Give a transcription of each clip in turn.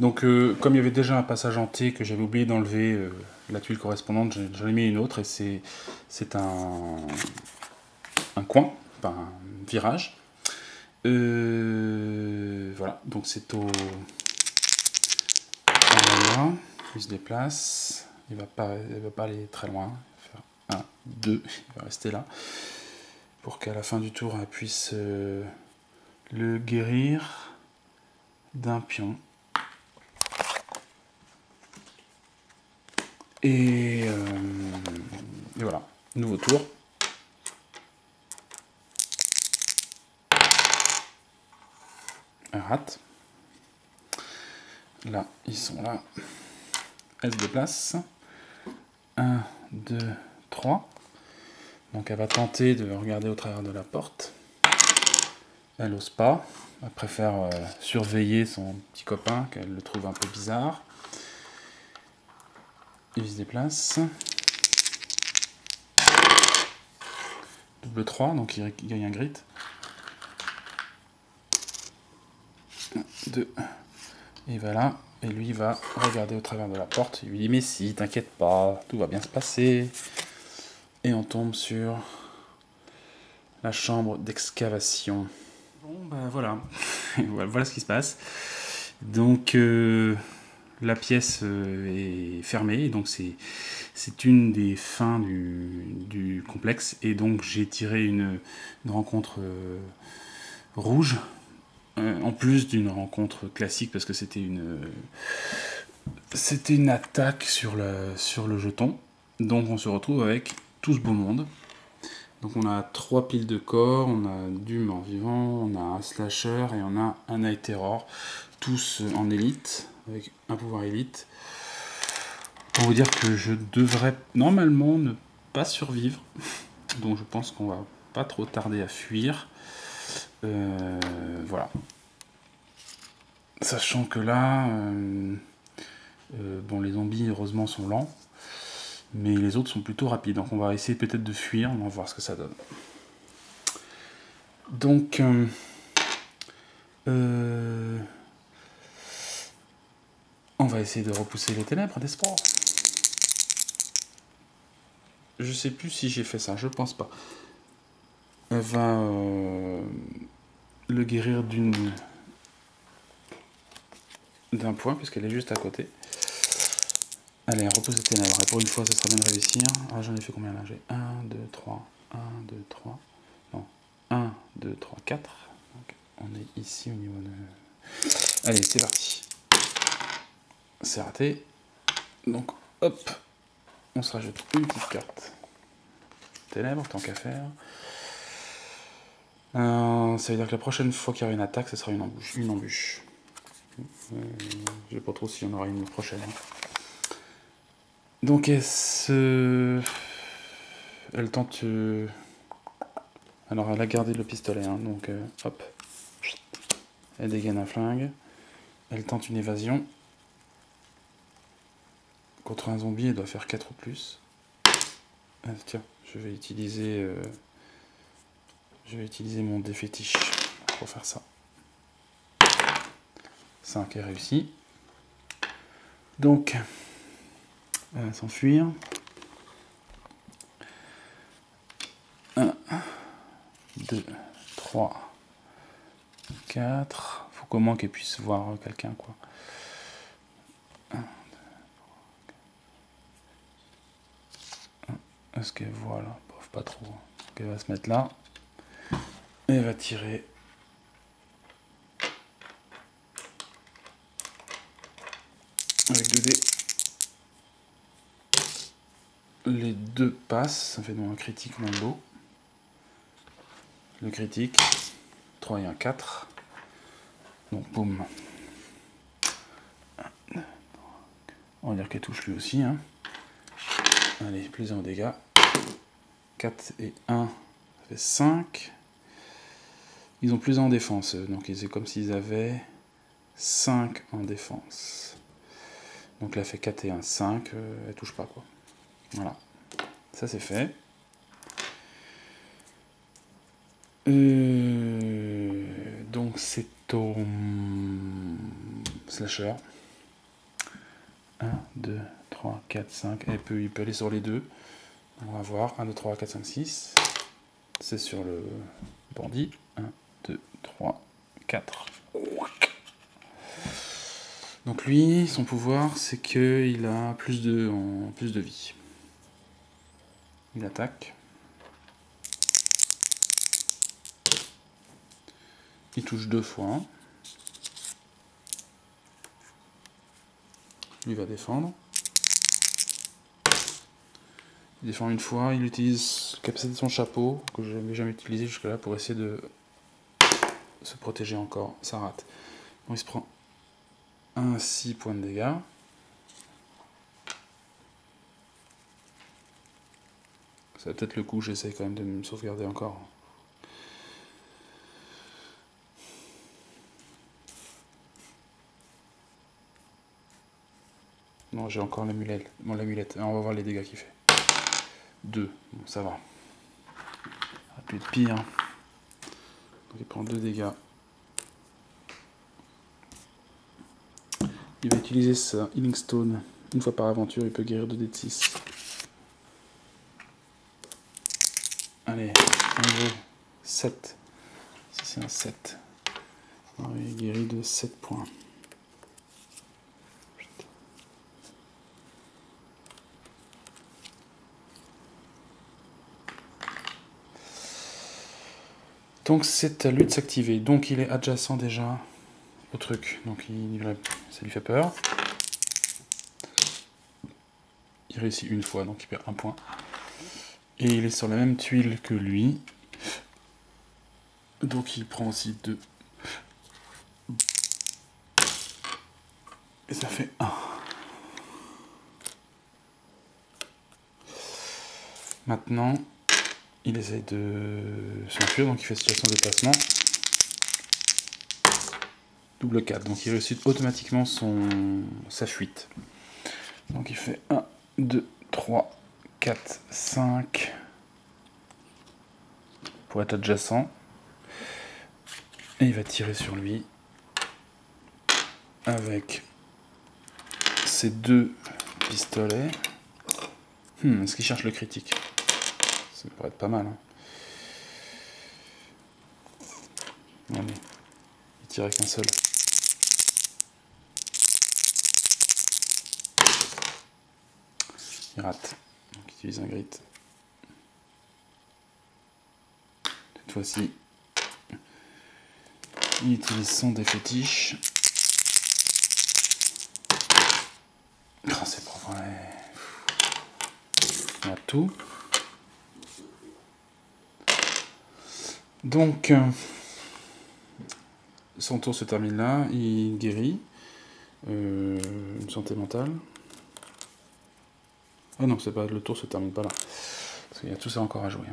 Donc comme il y avait déjà un passage en T que j'avais oublié d'enlever la tuile correspondante, j'en ai mis une autre et c'est un coin, enfin un virage. Voilà, donc c'est au... Voilà, il se déplace, il va pas aller très loin, il va faire 1, 2, il va rester là, pour qu'à la fin du tour, elle puisse le guérir d'un pion. Et voilà, nouveau tour. Elle rate. Là, ils sont là. Elle se déplace. 1, 2, 3. Donc elle va tenter de regarder au travers de la porte. Elle n'ose pas. Elle préfère surveiller son petit copain, qu'elle le trouve un peu bizarre. Il se déplace. Double 3, donc il gagne un grit. 1, 2. Et voilà. Et lui il va regarder au travers de la porte. Il lui dit mais si, t'inquiète pas, tout va bien se passer. Et on tombe sur la chambre d'excavation. Bon ben voilà. Voilà ce qui se passe. Donc la pièce est fermée, donc c'est une des fins du complexe, et donc j'ai tiré une rencontre rouge, en plus d'une rencontre classique, parce que c'était une attaque sur le jeton. Donc on se retrouve avec tout ce beau monde. Donc on a 3 piles de corps, on a du mort-vivant, on a un slasher et on a un night terror, tous en élite, avec un pouvoir élite. Pour vous dire que je devrais normalement ne pas survivre, donc je pense qu'on va pas trop tarder à fuir. Voilà. Sachant que là, bon, les zombies heureusement sont lents, mais les autres sont plutôt rapides, donc on va essayer peut-être de fuir, on va voir ce que ça donne. Donc, on va essayer de repousser les ténèbres d'espoir. Je sais plus si j'ai fait ça, je pense pas. Elle va le guérir d'un point, puisqu'elle est juste à côté. Allez, repousse les ténèbres. Et pour une fois, ça sera bien de réussir. Ah, j'en ai fait combien là? J'ai 1, 2, 3. 1, 2, 3. Non. 1, 2, 3, 4. Donc, on est ici au niveau de... Allez, c'est parti. C'est raté. Donc, hop. On se rajoute une petite carte. Ténèbres, tant qu'à faire. Ça veut dire que la prochaine fois qu'il y aura une attaque, ce sera une embûche. Je sais pas trop s'il y en aura une prochaine. Donc elle tente... Alors elle a gardé le pistolet, hein, donc hop. Elle dégaine un flingue. Elle tente une évasion. Contre un zombie, elle doit faire 4 ou plus. Ah, tiens, je vais utiliser mon défétiche pour faire ça. 5 est réussi. Donc, elle va s'enfuir. 1, 2, 3, 4. Faut comment qu'elle puisse voir quelqu'un, quoi. 1, 2, 3, 4. Est-ce qu'elle voit là? Bref, pas trop. Donc elle va se mettre là. Et elle va tirer. Avec 2 dés. Les 2 passent, ça fait donc un critique dans le lot. Le critique, 3 et un 4. Donc boum. On va dire qu'elle touche lui aussi. Hein. Allez, plus 1 au dégâts. 4 et 1, ça fait 5. Ils ont plus 1 en défense, donc c'est comme s'ils avaient 5 en défense. Donc là, elle fait 4 et 1, 5. Elle touche pas, quoi. Voilà. Ça, c'est fait. Donc c'est au slasher. 1, 2, 3, 4, 5. Et il peut aller sur les deux. On va voir. 1, 2, 3, 4, 5, 6. C'est sur le bandit. 1, 2, 3, 4. Donc lui, son pouvoir, c'est qu'il a plus de vie. Il attaque. Il touche 2 fois. Lui va défendre. Il défend une fois. Il utilise la capacité de son chapeau, que je n'avais jamais utilisé jusque-là, pour essayer de se protéger encore. Ça rate. Donc il se prend 6 points de dégâts. Ça va peut-être le coup, j'essaie quand même de me sauvegarder encore. Non, j'ai encore l'amulette. Bon, l'amulette. On va voir les dégâts qu'il fait. 2. Bon, ça va. Ça aurait pu être pire. Donc il prend 2 dégâts. Il va utiliser sa Healing Stone. Une fois par aventure, il peut guérir 2 dés de 6. Allez, en gros, 7. Si c'est un 7. Alors, il guérit de 7 points. Donc c'est à lui de s'activer. Donc il est adjacent déjà au truc. Donc ça lui fait peur. Il réussit une fois, donc il perd 1 point. Et il est sur la même tuile que lui. Donc il prend aussi 2. Et ça fait 1. Maintenant, il essaie de s'enfuir, donc il fait situation de déplacement. Double 4, donc il réussit automatiquement sa fuite. Donc il fait 1, 2, 3, 4, 5 pour être adjacent. Et il va tirer sur lui avec ses 2 pistolets. Est-ce qu'il cherche le critique? Ça pourrait être pas mal. Hein. Allez, il tire avec un seul. Il rate. Donc il utilise un grit. Cette fois-ci, il utilise son défétiche. Oh, c'est profond. On a tout. Donc, son tour se termine là. Il guérit. Une santé mentale. Ah non, c'est pas, le tour se termine pas là. Parce qu'il y a tout ça encore à jouer.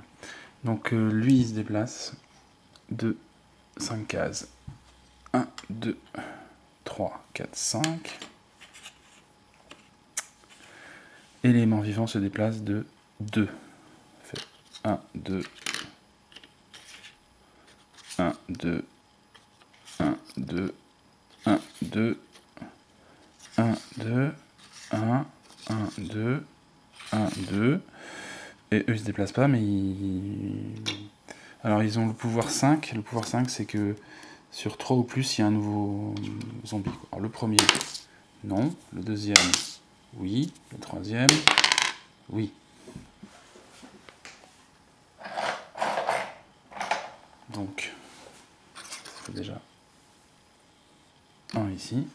Donc lui, il se déplace de 5 cases. 1, 2, 3, 4, 5. Et l'élément vivant se déplace de 2. Fait 1, 2, 1, 2, 1, 2, 1, 2, 1, 2, 1, 1, 2, 1, 2. Et eux, ils se déplacent pas, mais alors, ils ont le pouvoir 5. Le pouvoir 5, c'est que sur 3 ou plus, il y a un nouveau zombie. Alors, le premier, non. Le deuxième, oui. Le troisième, oui. Donc, ça fait déjà 1 ici.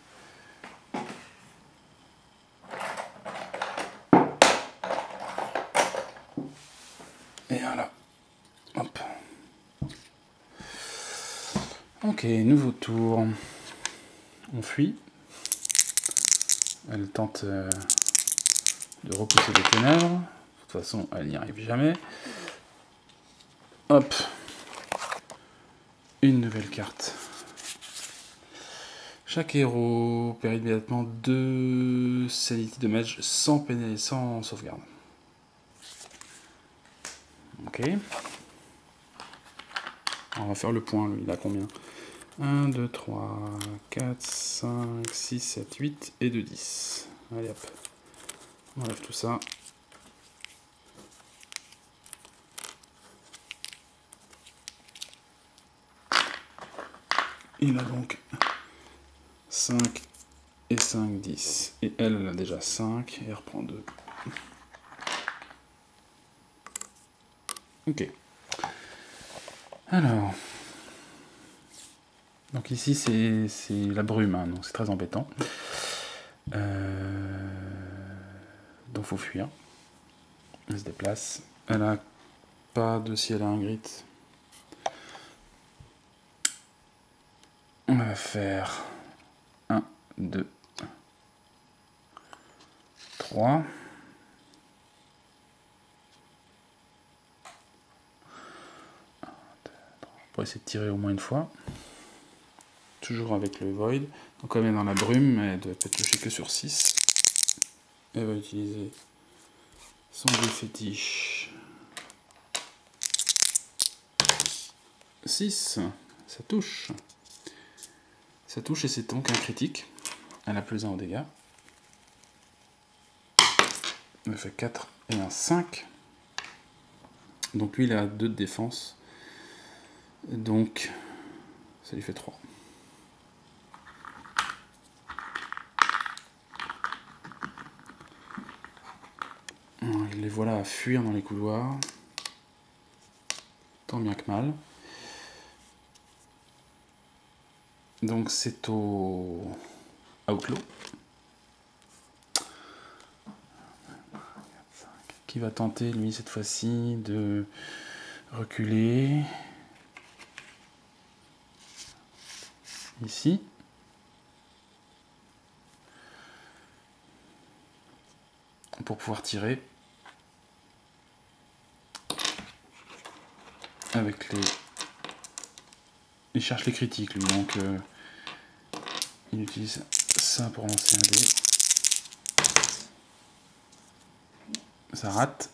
Et voilà. Hop. Ok, nouveau tour. On fuit. Elle tente de repousser les ténèbres. De toute façon, elle n'y arrive jamais. Hop. Une nouvelle carte. Chaque héros perd immédiatement 2 sanity damage sans sauvegarde. Ok. On va faire le point, lui. Il a combien? 1, 2, 3, 4, 5, 6, 7, 8 et 2, 10. Allez hop, on enlève tout ça. Il a donc 5 et 5, 10. Et elle a déjà 5 et elle reprend 2. Ok. Alors. Donc ici c'est la brume, hein, donc c'est très embêtant. Donc faut fuir. Elle se déplace. Elle a pas de si elle a un grit. On va faire 1, 2, 3. Pour essayer de tirer au moins une fois. Toujours avec le void. Donc comme elle est dans la brume, elle doit peut-être toucher que sur 6. Elle va utiliser son dé fétiche. 6, ça touche. Ça touche et c'est donc un critique. Elle a plus 1 au dégâts. Elle fait 4 et un 5. Donc lui il a 2 de défense. Donc ça lui fait 3. Les voilà à fuir dans les couloirs. Tant bien que mal. Donc c'est au Outlaw qui va tenter lui cette fois-ci de reculer ici. Pour pouvoir tirer avec les... Il cherche les critiques lui, donc il utilise ça pour lancer un dé. Ça rate.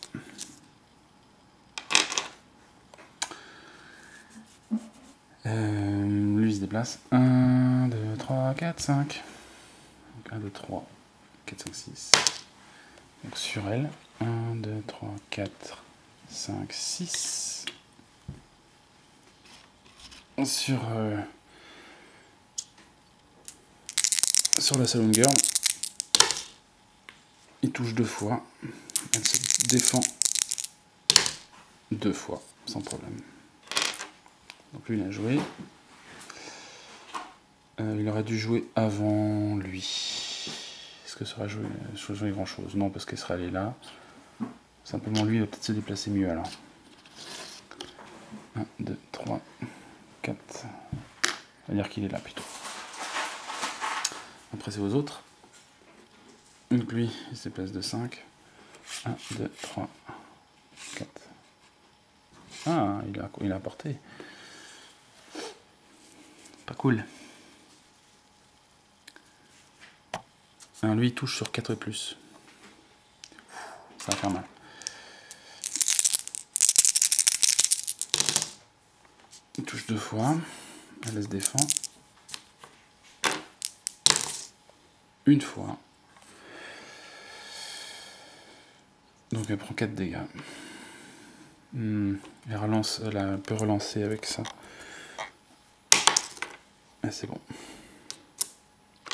Lui il se déplace. 1, 2, 3, 4, 5. Donc 1, 2, 3, 4, 5, 6. Donc sur elle. 1, 2, 3, 4, 5, 6. Sur la Saloon Girl. Il touche 2 fois. Elle se défend 2 fois, sans problème. Donc lui il a joué. Il aurait dû jouer avant lui. Est-ce que ça aurait joué grand chose? Non, parce qu'elle serait allée là. Simplement lui il va peut-être se déplacer mieux alors. 1, 2, 3, 4. On va dire qu'il est là plutôt. Après c'est aux autres. Donc lui il se déplace de 5. 1, 2, 3, 4. Ah, il a apporté. Pas cool. Alors lui il touche sur 4 et plus. Ça va faire mal. Il touche 2 fois. Elle se défend. 1 fois. Donc elle prend 4 dégâts. Elle peut relancer avec ça. Ah, c'est bon.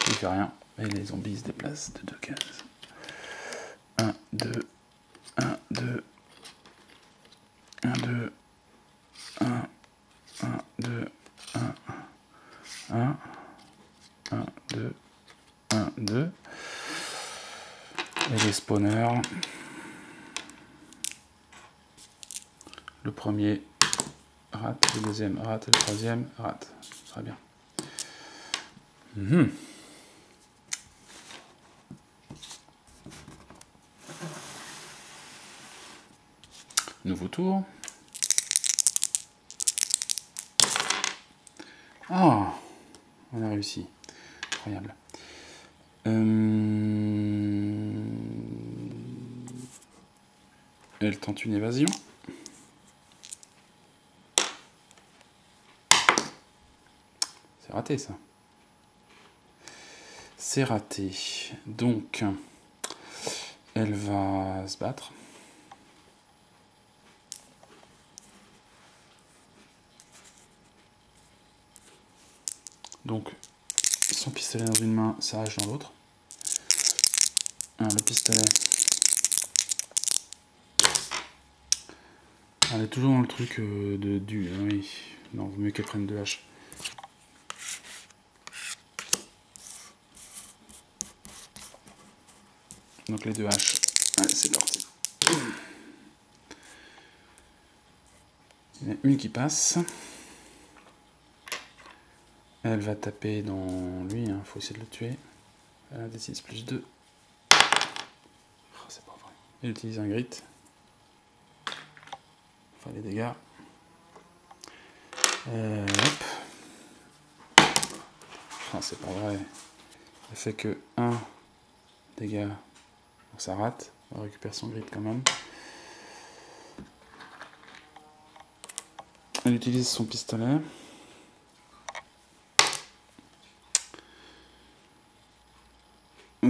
Il fait rien. Et les zombies se déplacent de 2 cases. 1, 2, 1, 2, 1, 2, 1, 1, 2, 1, 1, 1, 2, 1, 2. Et les spawners. Le premier rate, le deuxième rate, et le troisième rate. Très bien. Nouveau tour. Ah, on a réussi. Incroyable. Elle tente une évasion. C'est raté ça. C'est raté. Donc, Elle va se battre. Donc, son pistolet dans une main, sa hache dans l'autre. Le pistolet. Elle est toujours dans le truc oui. Non, vaut mieux qu'elle prenne 2 haches. Donc les 2 haches. Allez, c'est parti. Il y en a une qui passe. Elle va taper dans lui, hein. Faut essayer de le tuer. Elle a des 6 plus 2. Oh, c'est pas vrai. Elle utilise un grit. Enfin les dégâts. Hop. Oh, c'est pas vrai. Elle fait que 1 dégât. Donc ça rate. On récupère son grit quand même. Elle utilise son pistolet.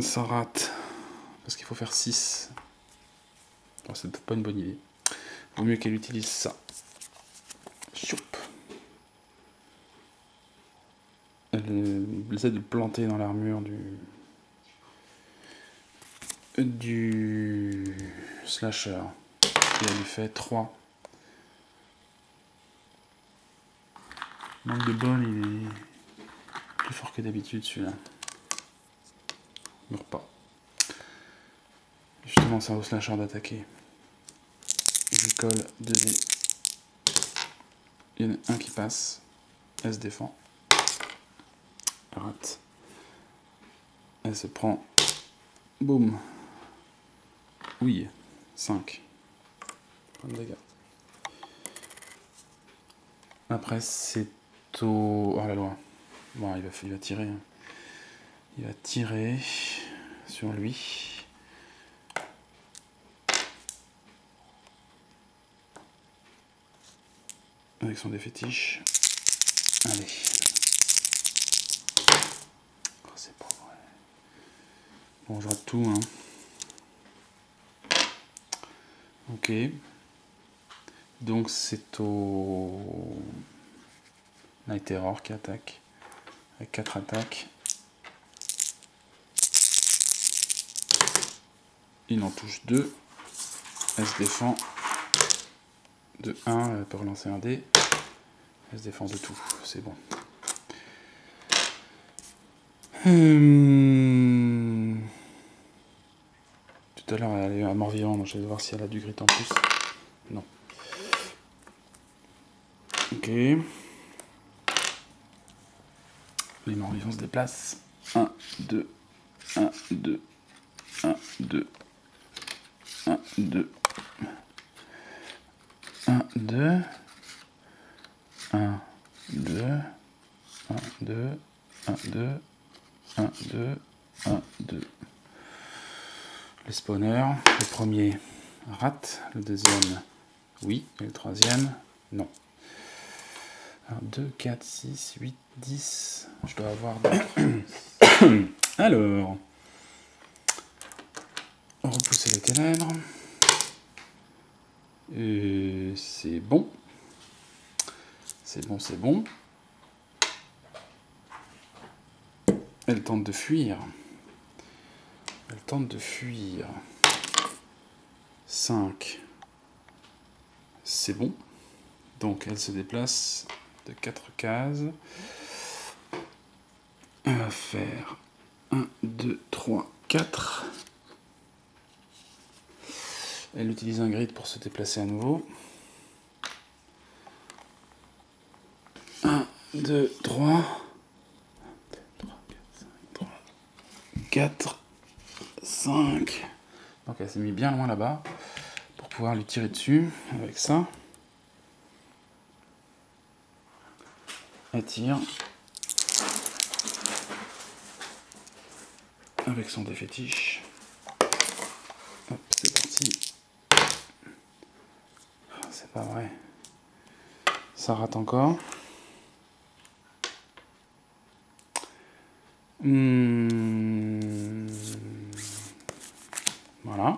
Ça rate. Parce qu'il faut faire 6. Bon, c'est peut-être pas une bonne idée. Vaut mieux qu'elle utilise ça. Choup. Elle essaie de le planter dans l'armure du slasher. Et elle lui fait 3. Manque de bol, il est plus fort que d'habitude celui-là. Il meurt pas. Justement, c'est au slasher d'attaquer. Je lui colle 2 dés. Il y en a un qui passe. Elle se défend. Elle rate. Elle se prend. Boum. Oui. 5. Plein de dégâts. Après, c'est au... Oh la loi. Bon, il va tirer. Il va tirer sur lui. Avec son défétiche. Allez. Oh, c'est pas vrai. Bon, je rate tout, hein. Ok. Donc c'est au Night Terror qui attaque. Avec 4 attaques. Il en touche 2. Elle se défend de 1. Elle peut relancer un dé. Elle se défend de tout. C'est bon. Tout à l'heure, elle est à mort-vivant, donc je vais voir si elle a du grit en plus. Non. Ok. Les morts-vivants se déplacent. 1, 2, 1, 2, 1, 2, 1, 2, 1, 2, 1, 2, 1, 2, 1, 2, 1, 2, 1, 2. Les spawners, le premier rate, le deuxième oui, et le troisième non. Alors 2, 4, 6, 8, 10, je dois avoir d'autres. Alors, repousser les ténèbres. C'est bon. C'est bon, c'est bon. Elle tente de fuir. Elle tente de fuir. 5. C'est bon. Donc elle se déplace de 4 cases. Elle va faire 1, 2, 3, 4. Elle utilise un grid pour se déplacer à nouveau. 1, 2, 3. 4, 5. Donc elle s'est mis bien loin là-bas pour pouvoir lui tirer dessus avec ça. Elle tire avec son défétiche. Hop, c'est parti. C'est pas vrai. Ça rate encore. Ouais, Voilà.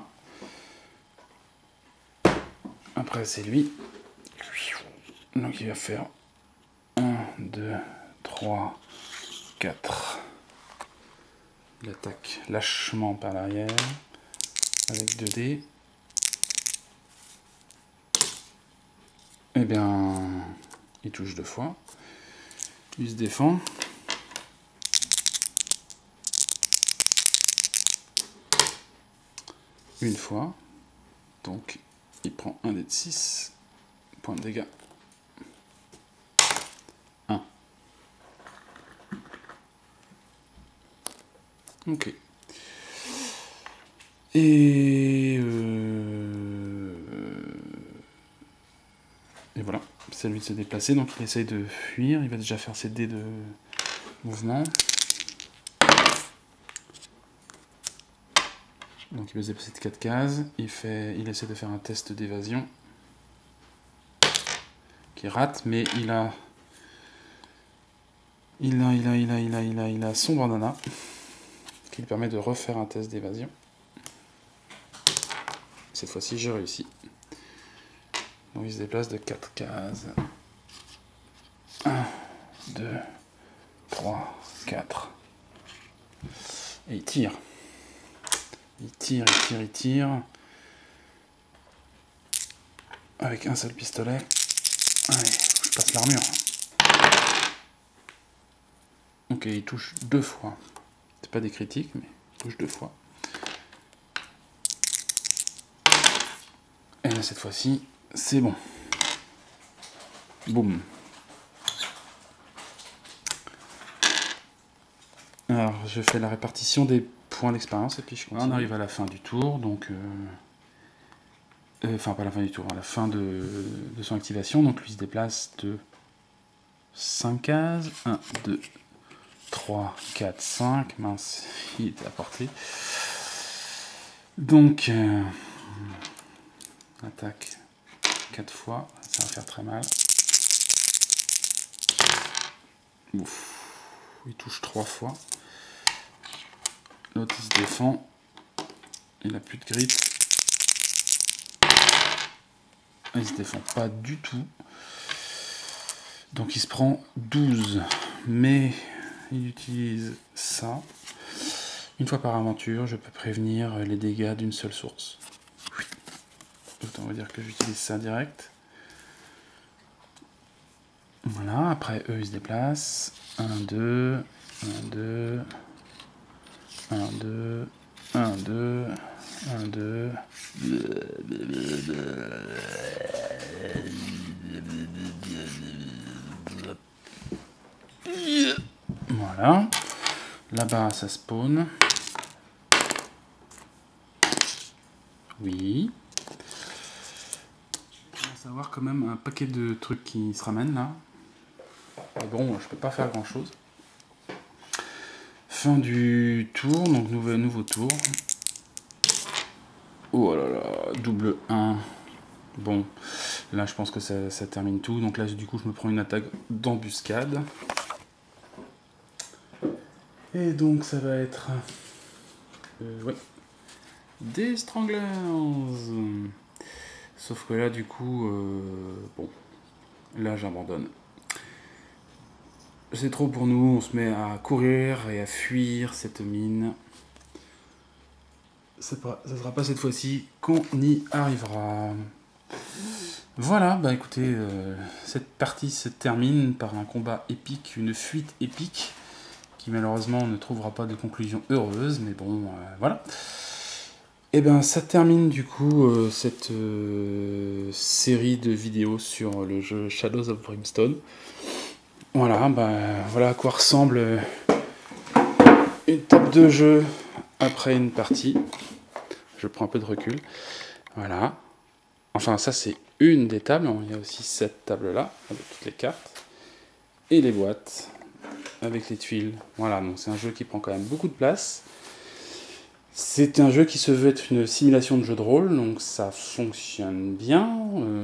Après, c'est lui. Donc, il va faire 1, 2, 3, 4. Il attaque lâchement par l'arrière avec 2 dés. Eh bien, il touche 2 fois. Il se défend. Une fois. Donc, il prend un dé de 6 points de dégâts. 1. Ok. Et voilà, c'est à lui de se déplacer, donc il essaye de fuir, il va déjà faire ses dés de mouvement. Donc il va se déplacer de 4 cases, il essaie de faire un test d'évasion, qui rate, mais il a son bandana, qui lui permet de refaire un test d'évasion. Cette fois-ci, j'ai réussi. Donc il se déplace de 4 cases. 1, 2, 3, 4. Et il tire. Il tire. Avec un seul pistolet. Allez, je passe l'armure. Ok, il touche 2 fois. C'est pas des critiques, mais il touche 2 fois. Et là, cette fois-ci, c'est bon. Boum. Alors, je fais la répartition des points d'expérience et puis je continue. On arrive à la fin du tour, donc... Enfin, pas à la fin du tour, à la fin de son activation. Donc, lui se déplace de 5 cases. 1, 2, 3, 4, 5. Mince, il était à portée. Donc, attaque 4 fois. Ça va faire très mal. Ouf. Il touche 3 fois. L'autre, il se défend. Il n'a plus de grit. Il se défend pas du tout. Donc il se prend 12. Mais il utilise ça. Une fois par aventure, je peux prévenir les dégâts d'une seule source. Oui. Autant vous dire que j'utilise ça direct. Voilà, après eux ils se déplacent. 1, 2, 1, 2, 1, 2, 1, 2, 1, 2. Voilà. Là-bas, ça spawn. Oui. On va savoir quand même un paquet de trucs qui se ramènent là. Mais bon, je peux pas faire grand-chose. Fin du tour, donc nouveau tour. Oh là là, double 1. Bon, là je pense que ça termine tout. Donc là, du coup, je me prends une attaque d'embuscade. Et donc ça va être... ouais. Des Stranglers. Sauf que là, du coup... bon, là j'abandonne. C'est trop pour nous, on se met à courir et à fuir cette mine. Ça sera pas cette fois-ci qu'on y arrivera. Voilà, bah écoutez, cette partie se termine par un combat épique, une fuite épique, qui malheureusement ne trouvera pas de conclusion heureuse, mais bon, voilà. Et ben ça termine du coup cette série de vidéos sur le jeu Shadows of Brimstone. Voilà, voilà à quoi ressemble une table de jeu après une partie. Je prends un peu de recul. Voilà. Enfin, ça c'est une des tables. Il y a aussi cette table-là, avec toutes les cartes. Et les boîtes, avec les tuiles. Voilà, donc c'est un jeu qui prend quand même beaucoup de place. C'est un jeu qui se veut être une simulation de jeu de rôle, donc ça fonctionne bien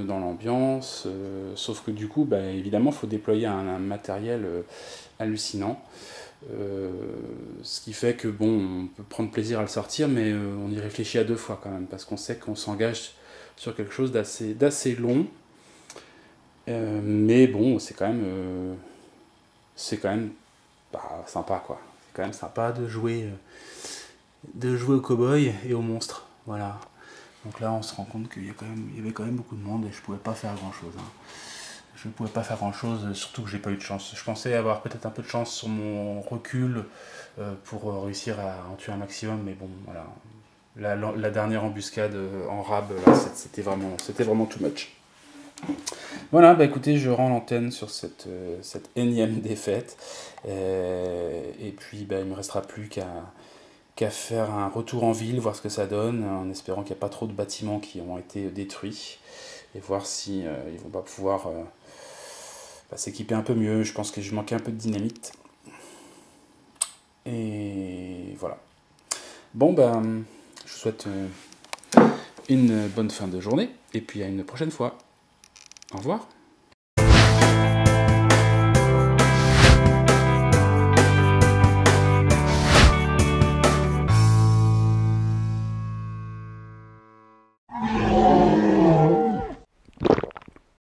dans l'ambiance, sauf que du coup, évidemment, il faut déployer un matériel hallucinant. Ce qui fait que bon, on peut prendre plaisir à le sortir, mais on y réfléchit à 2 fois quand même, parce qu'on sait qu'on s'engage sur quelque chose d'assez long. Mais bon, c'est quand même bah, sympa quoi. C'est quand même sympa de jouer aux cow-boys et aux monstres. Voilà. Donc là, on se rend compte qu'il y avait quand même beaucoup de monde et je pouvais pas faire grand chose. Hein. Je ne pouvais pas faire grand chose, surtout que j'ai pas eu de chance. Je pensais avoir peut-être un peu de chance sur mon recul pour réussir à en tuer un maximum, mais bon, voilà. La dernière embuscade en rab, là, c'était vraiment too much. Voilà, bah écoutez, je rends l'antenne sur cette énième défaite. Et puis, bah, il ne me restera plus qu'à faire un retour en ville, voir ce que ça donne, en espérant qu'il n'y a pas trop de bâtiments qui ont été détruits, et voir si ils vont pas pouvoir s'équiper un peu mieux. Je pense que je manquais un peu de dynamite. Et voilà. Bon, ben, je vous souhaite une bonne fin de journée, et puis à une prochaine fois. Au revoir.